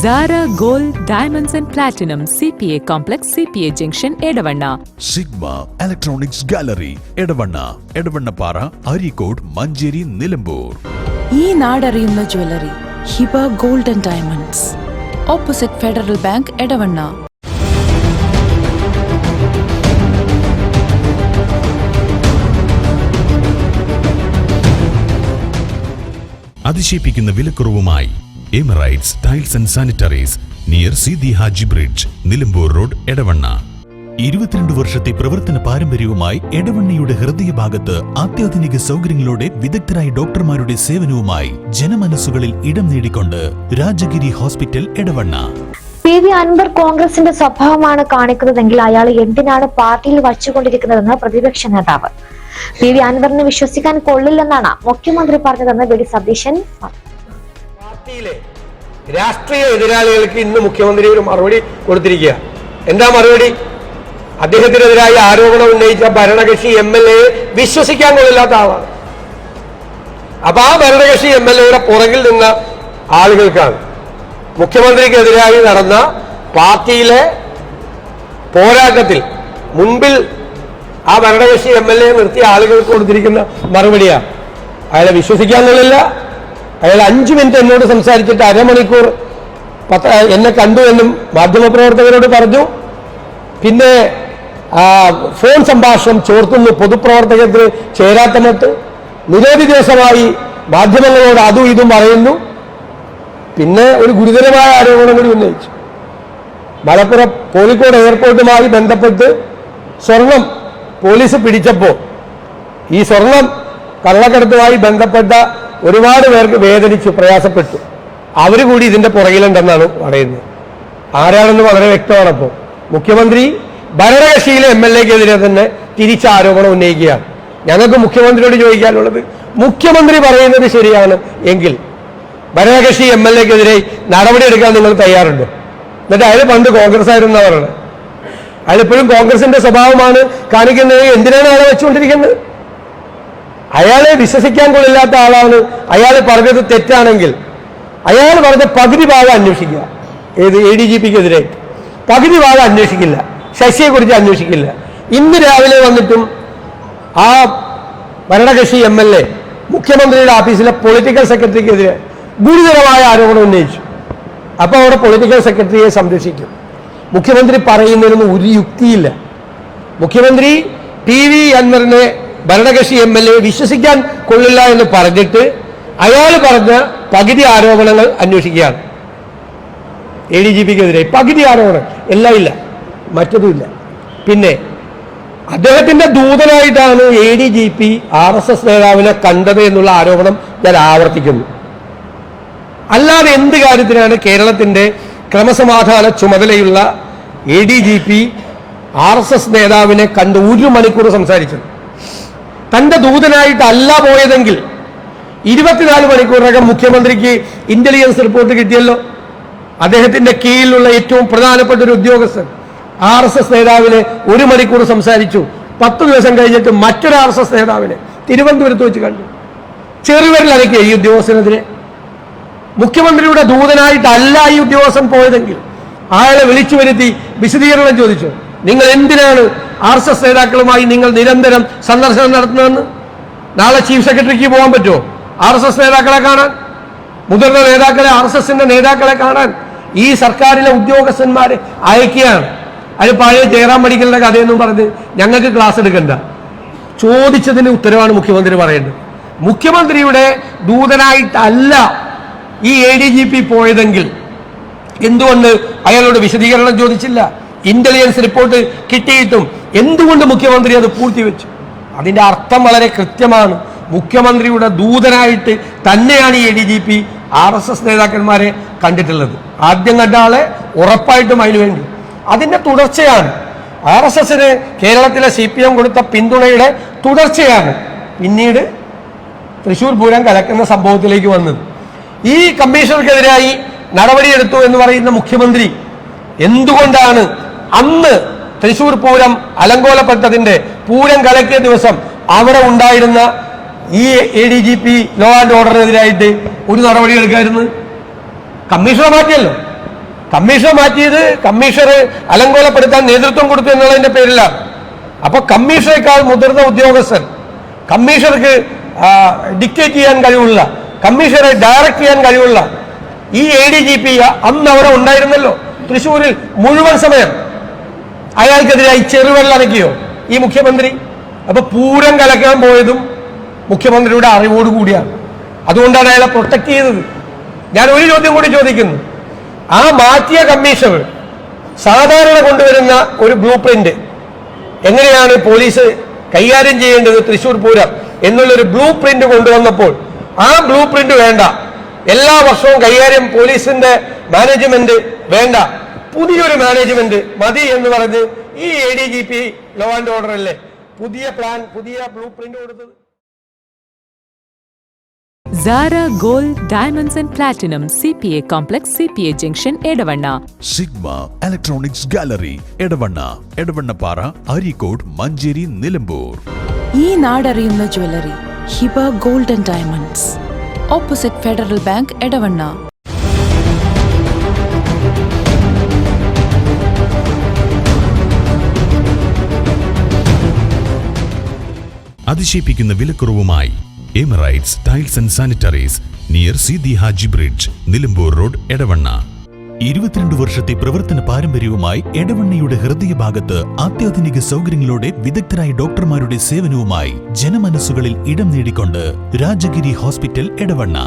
Zara Gold, Diamonds and Platinum, CPA Complex, CPA Junction, Edavanna. Sigma Electronics Gallery, Edavanna, Edavannapara, Arikod, Manjeri, Nilambur. ഈ നാടറിയുന്ന jewellery Hiba gold and diamonds, opposite Federal Bank, Edavanna. അതിശയിപ്പിക്കുന്ന വിലക്കുറവുമായി Emirates tiles and sanitaries near Seethi Haji bridge, Nilambur road, Edavanna. 22 വർഷത്തെ പ്രവർത്തന പാരമ്പര്യവുമായി എടവണ്ണയുടെ ഹൃദയഭാഗത്ത് അത്യാധുനിക സൗകര്യങ്ങളോടെ വിദഗ്ധരായ ഡോക്ടർമാരുടെ സേവനവുമായി ജനമനസ്സുകളിൽ ഇടം നേടിക്കൊണ്ട് രാജഗിരി ഹോസ്പിറ്റൽ, എടവണ്ണ. PV അൻവർ കോൺഗ്രസിന്റെ സ്വഭാവമാണ് കാണിക്കുന്നതെങ്കിൽ അയാൾ എന്തിനാണ് പാർട്ടിയിൽ വച്ചുകൊണ്ടിരിക്കുന്നതെന്ന് പ്രതിപക്ഷ നേതാവ്. PV അൻവറിനെ വിശ്വസിക്കാൻ കൊള്ളില്ലെന്നാണ് മുഖ്യമന്ത്രി പറഞ്ഞതെന്ന് വി. ഡി. സതീശൻ. പാർട്ടിയിലെ രാഷ്ട്രീയ എതിരാളികൾക്ക് ഇന്ന് മുഖ്യമന്ത്രി ഒരു മറുപടി കൊടുത്തിരിക്കുക. എന്താ മറുപടി? അദ്ദേഹത്തിനെതിരായി ആരോപണം ഉന്നയിച്ച ഭരണകക്ഷി MLA വിശ്വസിക്കാൻ കൊള്ളില്ലാത്ത ആളാണ്. അപ്പൊ ആ ഭരണകക്ഷി MLAയുടെ പുറകിൽ നിന്ന ആളുകൾക്കാണ് മുഖ്യമന്ത്രിക്കെതിരായി നടന്ന പാർട്ടിയിലെ പോരാട്ടത്തിൽ മുൻപിൽ ആ ഭരണകക്ഷി MLA നിർത്തിയ ആളുകൾക്ക് കൊടുത്തിരിക്കുന്ന മറുപടിയാണ്. അയാളെ വിശ്വസിക്കാൻ കൊള്ളില്ല. അയാൾ 5 മിനിറ്റ് എന്നോട് സംസാരിച്ചിട്ട് അരമണിക്കൂർ എന്നെ കണ്ടു എന്നും മാധ്യമപ്രവർത്തകരോട് പറഞ്ഞു. പിന്നെ ഫോൺ സംഭാഷണം ചോർത്തുന്നു, പൊതുപ്രവർത്തകർക്ക് ചേരാത്ത മട്ട് നിരവധി ദിവസമായി മാധ്യമങ്ങളോട് അതും ഇതും പറയുന്നു. പിന്നെ ഒരു ഗുരുതരമായ ആരോപണം കൂടി ഉന്നയിച്ചു. മലപ്പുറം കോഴിക്കോട് എയർപോർട്ടുമായി ബന്ധപ്പെട്ട് സ്വർണം പോലീസ് പിടിച്ചപ്പോൾ ഈ സ്വർണം കള്ളക്കടത്തുമായി ബന്ധപ്പെട്ട ഒരുപാട് പേർക്ക് വേദനിച്ചു, പ്രയാസപ്പെട്ടു. അവർ കൂടി ഇതിന്റെ പുറകിലുണ്ടെന്നാണ് പറയുന്നത്. ആരാണെന്ന് വളരെ വ്യക്തമാണ്. അപ്പോൾ മുഖ്യമന്ത്രി ഭരണകക്ഷിയിലെ MLAക്കെതിരെ തന്നെ തിരിച്ച ആരോപണം ഉന്നയിക്കുകയാണ്. ഞങ്ങൾക്ക് മുഖ്യമന്ത്രിയോട് ചോദിക്കാനുള്ളത്, മുഖ്യമന്ത്രി പറയുന്നത് ശരിയാണ് എങ്കിൽ ഭരണകക്ഷി MLAക്കെതിരെ നടപടിയെടുക്കാൻ നിങ്ങൾ തയ്യാറുണ്ടോ? എന്നിട്ട് അയാൾ പണ്ട് കോൺഗ്രസ് ആയിരുന്ന പറയുന്നത്, അയാളിപ്പോഴും കോൺഗ്രസിന്റെ സ്വഭാവമാണ് കാണിക്കുന്നത്. എന്തിനാണ് അയാളെ വെച്ചുകൊണ്ടിരിക്കുന്നത്? അയാളെ വിശ്വസിക്കാൻ കൊള്ളില്ലാത്ത ആളാണ്. അയാൾ പറഞ്ഞത് തെറ്റാണെങ്കിൽ അയാൾ പറഞ്ഞ പകുതി ഭാഗം അന്വേഷിക്കുക. ഏത് ADGPക്കെതിരെ പകുതി ഭാഗം അന്വേഷിക്കില്ല, ശശിയെക്കുറിച്ച് അന്വേഷിക്കില്ല. ഇന്ന് രാവിലെ വന്നിട്ടും ആ ഭരണകക്ഷി MLA മുഖ്യമന്ത്രിയുടെ ഓഫീസിലെ പൊളിറ്റിക്കൽ സെക്രട്ടറിക്കെതിരെ ഗുരുതരമായ ആരോപണം ഉന്നയിച്ചു. അപ്പോൾ അവിടെ പൊളിറ്റിക്കൽ സെക്രട്ടറിയെ സംരക്ഷിക്കും. മുഖ്യമന്ത്രി പറയുന്നതിനൊന്നും ഒരു യുക്തിയില്ല. മുഖ്യമന്ത്രി PV അൻവറിനെ ഭരണകക്ഷി MLA വിശ്വസിക്കാൻ കൊള്ളില്ല എന്ന് പറഞ്ഞിട്ട് അയാൾ പറഞ്ഞ പകുതി ആരോപണങ്ങൾ അന്വേഷിക്കുകയാണ്. ADGPക്കെതിരെ പകുതി ആരോപണം, എല്ലാം ഇല്ല, മറ്റതുമില്ല. പിന്നെ അദ്ദേഹത്തിന്റെ ദൂതനായിട്ടാണ് ADGP RSS നേതാവിനെ കണ്ടത് എന്നുള്ള ആരോപണം ഞാൻ ആവർത്തിക്കുന്നു. അല്ലാതെ എന്ത് കാര്യത്തിനാണ് കേരളത്തിന്റെ ക്രമസമാധാന ചുമതലയുള്ള ADGP RSS നേതാവിനെ കണ്ട് 1 മണിക്കൂർ സംസാരിച്ചത്? തന്റെ ദൂതനായിട്ടല്ല പോയതെങ്കിൽ 24 മണിക്കൂറിനകം മുഖ്യമന്ത്രിക്ക് ഇന്റലിജൻസ് റിപ്പോർട്ട് കിട്ടിയല്ലോ. അദ്ദേഹത്തിന്റെ കീഴിലുള്ള ഏറ്റവും പ്രധാനപ്പെട്ട ഒരു ഉദ്യോഗസ്ഥൻ RSS നേതാവിനെ 1 മണിക്കൂർ സംസാരിച്ചു. 10 ദിവസം കഴിഞ്ഞിട്ട് മറ്റൊരു RSS നേതാവിനെ തിരുവനന്തപുരത്ത് വെച്ച് കണ്ടു. ചെറുവിരലനക്കിയ ഈ ഉദ്യോഗസ്ഥനെതിരെ. മുഖ്യമന്ത്രിയുടെ ദൂതനായിട്ടല്ല ഈ ഉദ്യോഗസ്ഥൻ പോയതെങ്കിൽ അയാളെ വിളിച്ചു വരുത്തി വിശദീകരണം ചോദിച്ചു. നിങ്ങൾ എന്തിനാണ് RSS നേതാക്കളുമായി നിങ്ങൾ നിരന്തരം സന്ദർശനം നടത്തുന്നതെന്ന്? നാളെ ചീഫ് സെക്രട്ടറിക്ക് പോകാൻ പറ്റുമോ RSS നേതാക്കളെ കാണാൻ? മുതിർന്ന നേതാക്കളെ, RSSന്റെ നേതാക്കളെ കാണാൻ ഈ സർക്കാരിലെ ഉദ്യോഗസ്ഥന്മാരെ അയക്കുകയാണ്. അത് പഴയ ജയറാം മെഡിക്കലിന്റെ കഥയെന്നും പറഞ്ഞ് ഞങ്ങൾക്ക് ക്ലാസ് എടുക്കണ്ട. ചോദിച്ചതിന് ഉത്തരവാണ് മുഖ്യമന്ത്രി പറയേണ്ടത്. മുഖ്യമന്ത്രിയുടെ ദൂതനായിട്ടല്ല ഈ ADGP പോയതെങ്കിൽ എന്തുകൊണ്ട് അയാളോട് വിശദീകരണം ചോദിച്ചില്ല? ഇന്റലിജൻസ് റിപ്പോർട്ട് കിട്ടിയിട്ടും എന്തുകൊണ്ട് മുഖ്യമന്ത്രി അത് പൂഴ്ത്തിവെച്ചു? അതിന്റെ അർത്ഥം വളരെ കൃത്യമാണ്. മുഖ്യമന്ത്രിയുടെ ദൂതനായിട്ട് തന്നെയാണ് ഈ ADGP RSS നേതാക്കന്മാരെ കണ്ടിട്ടുള്ളത്. ആദ്യം കണ്ട ആളെ ഉറപ്പായിട്ടും അതിനുവേണ്ടി. അതിന്റെ തുടർച്ചയാണ് RSSന് കേരളത്തിലെ CPM കൊടുത്ത പിന്തുണയുടെ തുടർച്ചയാണ് പിന്നീട് തൃശ്ശൂർ പൂരം കലക്കുന്ന സംഭവത്തിലേക്ക് വന്നത്. ഈ കമ്മീഷണർക്കെതിരായി നടപടിയെടുത്തു എന്ന് പറയുന്ന മുഖ്യമന്ത്രി എന്തുകൊണ്ടാണ് അന്ന് തൃശ്ശൂർ പൂരം അലങ്കോലപ്പെട്ടതിന്റെ പൂരം കലക്കിയ ദിവസം അവിടെ ഉണ്ടായിരുന്ന ഈ ADGP ലോ ആൻഡ് ഓർഡറിനെതിരായിട്ട് ഒരു നടപടി എടുക്കായിരുന്നു? കമ്മീഷണർ മാറ്റിയല്ലോ. കമ്മീഷണർ മാറ്റിയത് കമ്മീഷണർ അലങ്കോലപ്പെടുത്താൻ നേതൃത്വം കൊടുത്തു എന്നുള്ളതിന്റെ പേരിലാണ്. അപ്പൊ കമ്മീഷണറേക്കാൾ മുതിർന്ന ഉദ്യോഗസ്ഥൻ, കമ്മീഷണർക്ക് ഡിക്റ്റേറ്റ് ചെയ്യാൻ കഴിവുള്ള, കമ്മീഷണറെ ഡയറക്റ്റ് ചെയ്യാൻ കഴിവുള്ള ഈ ADGP അന്ന് അവിടെ ഉണ്ടായിരുന്നല്ലോ തൃശ്ശൂരിൽ മുഴുവൻ സമയം. അയാൾക്കെതിരായി ചെറുവെള്ളനക്കിയോ ഈ മുഖ്യമന്ത്രി? അപ്പൊ പൂരം കലക്കാൻ പോയതും മുഖ്യമന്ത്രിയുടെ അറിവോടുകൂടിയാണ്. അതുകൊണ്ടാണ് അയാളെ പ്രൊട്ടക്ട് ചെയ്തത്. ഞാൻ ഒരു ചോദ്യം കൂടി ചോദിക്കുന്നു. ആ മാറ്റിയ കമ്മീഷണർ സാധാരണ കൊണ്ടുവരുന്ന ഒരു ബ്ലൂ പ്രിന്റ്, എങ്ങനെയാണ് പോലീസ് കൈകാര്യം ചെയ്യേണ്ടത് തൃശ്ശൂർ പൂരം എന്നുള്ളൊരു ബ്ലൂ പ്രിന്റ് കൊണ്ടുവന്നപ്പോൾ ആ ബ്ലൂ പ്രിന്റ് വേണ്ട, എല്ലാ വർഷവും കൈകാര്യം പോലീസിന്റെ മാനേജ്മെന്റ് വേണ്ട, പുതിയൊരു മാനേജ്മെന്റ് മതി എന്ന് പറഞ്ഞ് ഈ ADGP ലോ ആൻഡ് ഓർഡർ അല്ലേ പുതിയ പ്ലാൻ, പുതിയ ബ്ലൂ പ്രിന്റ് കൊടുത്തത്? Zara Gold Diamonds and Platinum CPA Complex CPA Junction എടവണ്ണ. Sigma Electronics Gallery Edavanna, Edavannappara, Areekode, Manjeri, Nilambur. ഈ നാടറിയുന്ന jewellery Hiba gold and diamonds, opposite Federal Bank Edavanna. അതിശയിപ്പിക്കുന്ന വിലക്കുറവുമായി Emirates tiles and sanitaries near Seethi Haji bridge, Nilambur road, Edavanna. 22 വർഷത്തെ പ്രവർത്തന പാരമ്പര്യവുമായി എടവണ്ണയുടെ ഹൃദയഭാഗത്ത് അത്യാധുനിക സൗകര്യങ്ങളോടെ വിദഗ്ധരായ ഡോക്ടർമാരുടെ സേവനവുമായി ജനമനസ്സുകളിൽ ഇടം നേടിക്കൊണ്ട് രാജഗിരി ഹോസ്പിറ്റൽ, എടവണ്ണ.